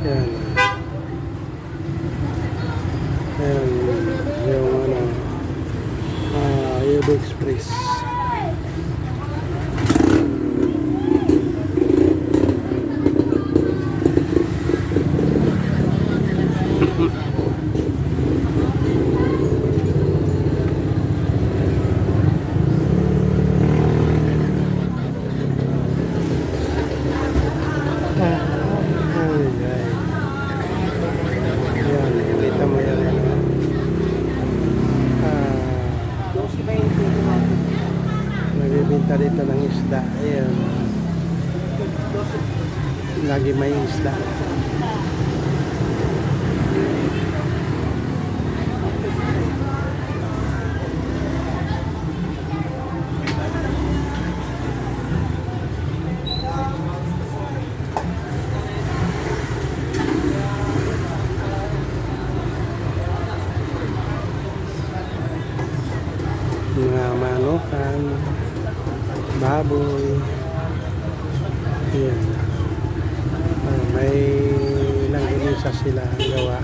Yan. Yan. Yung ano, UB Express. Nagbibenta dito ng isda. Ayan. Lagi may isda. Mga manukan, baboy. Ayan. May langganisa sila gawa.